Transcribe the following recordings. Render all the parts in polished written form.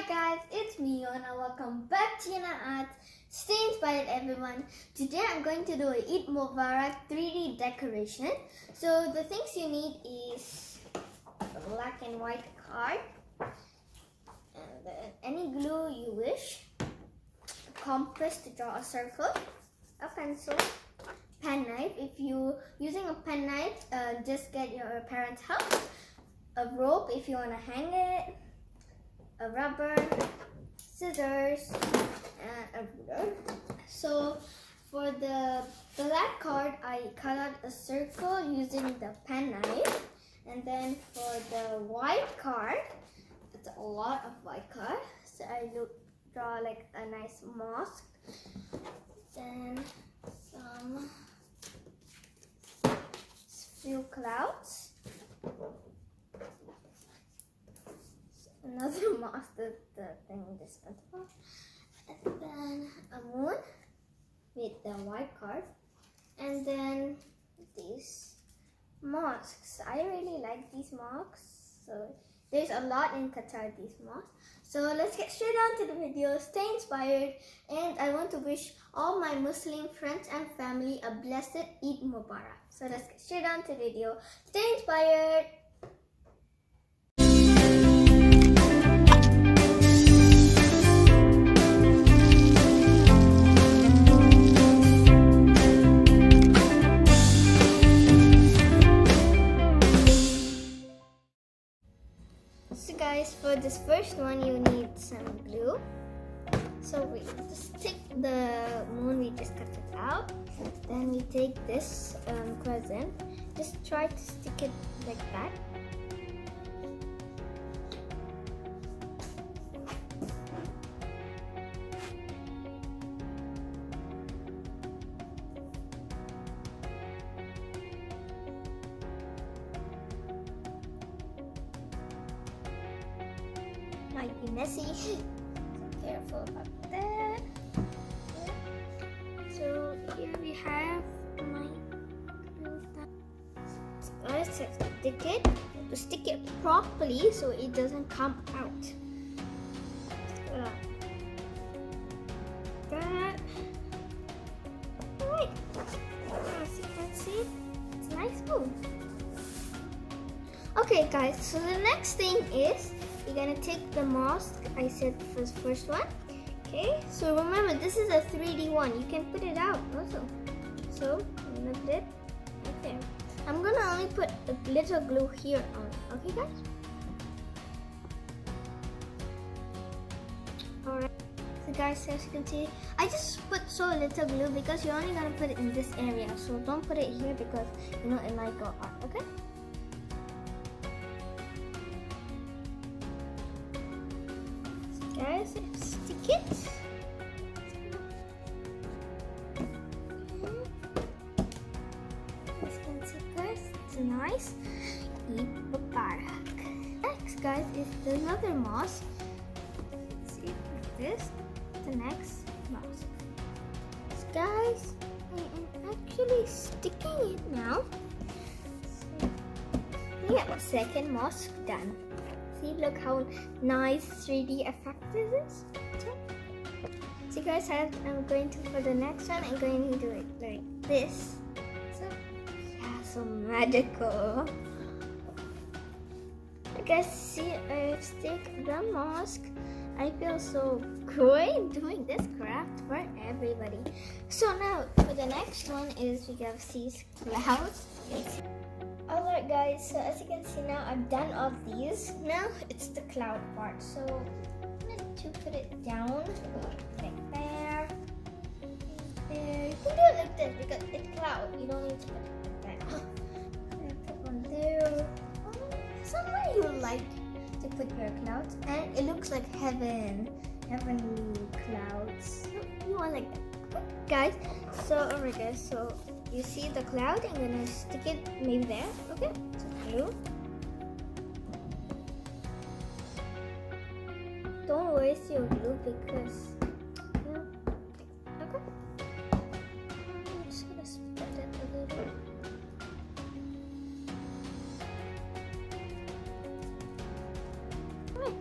guys, it's me Yoana. Welcome back to Yoana Art. Stay inspired everyone. Today I'm going to do a Eid Mubarak 3D decoration. So the things you need is a black and white card, and then any glue you wish, a compass to draw a circle, a pencil, pen knife. If you're using a pen knife, just get your parents' help. A rope if you want to hang it, a rubber, scissors, and a ruler. So for the black card, I cut out a circle using the pen knife. And then for the white card, it's a lot of white card. So I draw like a nice mosque. Then some few clouds. Another mosque, the thing this one, and then a moon with the white card, and then these mosques. I really like these mosques, so there's a lot in Qatar, these mosques. So let's get straight on to the video. Stay inspired, and I want to wish all my Muslim friends and family a blessed Eid Mubarak. So let's get straight on to the video. Stay inspired. So guys, for this first one you need some glue. So we just stick the moon, we just cut it out. Then we take this crescent, just try to stick it like that. Might be messy, so careful about that. So here we have my glue. Let's stick it to stick it properly so it doesn't come out. That. Alright. As you can see, it's a nice move. Okay guys, so the next thing is we're gonna take the mosque I said for the first one. Okay, so remember this is a 3D one. You can put it out also. So I'm gonna put it right there. I'm gonna only put a little glue here on. Okay guys? Alright. So guys, as you can see, I just put so little glue because you're only gonna put it in this area. So don't put it here because you know it might go out, okay? Guys, stick it. As you can see guys, it's nice. Eid Mubarak. Next guys is another mosque. Let's see this, the next mosque. So, guys, I am actually sticking it now. So, we have a second mosque done. See, look how nice 3D effect this is. So guys, I'm going to, for the next one, I'm going to do it like this. So, yeah, so magical. You guys see, I stick the mosque. I feel so great doing this craft for everybody. So now, for the next one is we have these clouds. Alright guys, so as you can see now I've done all these. Now it's the cloud part. So I'm going to put it down like there. There. You can do it like this because it's cloud. You don't need to put it like that. I'm going to put one there. Somewhere you like to put your clouds, and it looks like heaven. Heavenly clouds. You want like that. Okay, guys, so alright guys, so you see the cloud, I'm gonna stick it maybe there, okay? So glue. Don't waste your glue because, okay? I'm just gonna spread it a little. Alright.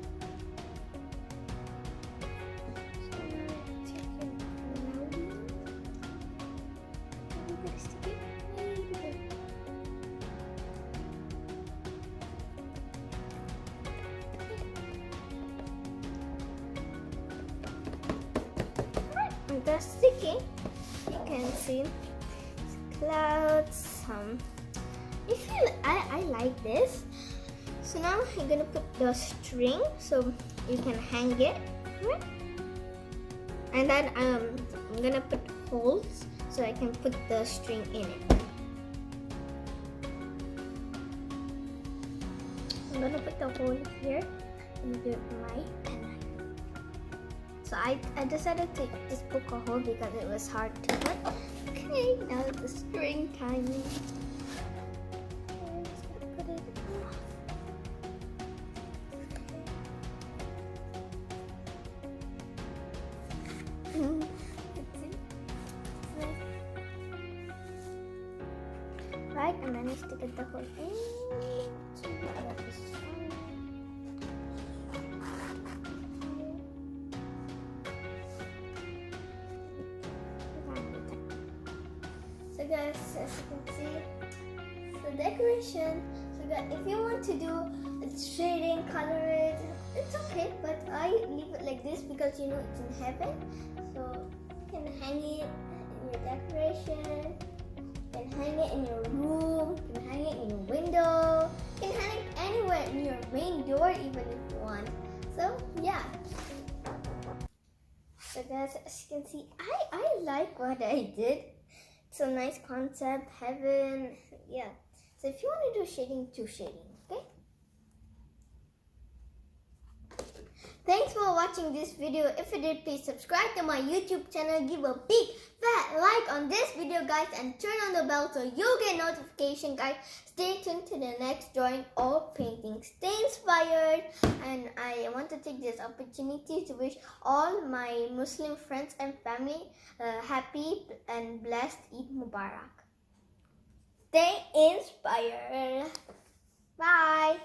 the sticking, you can see clouds. I like this. So now you're gonna put the string so you can hang it, right? And then I'm gonna put holes so I can put the string in it. I'm gonna put the hole here and do it right. So I decided to just poke a hole because it was hard to put. Okay, now the string timing. Right, and then you stick the hole in. So guys, as you can see, the decoration. So guys, if you want to do shading, color it, it's okay. But I leave it like this because you know it's in heaven. So you can hang it in your decoration. You can hang it in your room. You can hang it in your window. You can hang it anywhere in your main door, even if you want. So yeah. So guys, as you can see, I like what I did. It's a nice concept, heaven, yeah. So if you want to do shading, do shading, okay? Thanks for watching this video. If you did, please subscribe to my YouTube channel. Give a big fat like on this video, guys, and turn on the bell so you get notification, guys. Stay tuned to the next drawing or painting. Stay inspired, and I want to take this opportunity to wish all my Muslim friends and family happy and blessed Eid Mubarak. Stay inspired. Bye.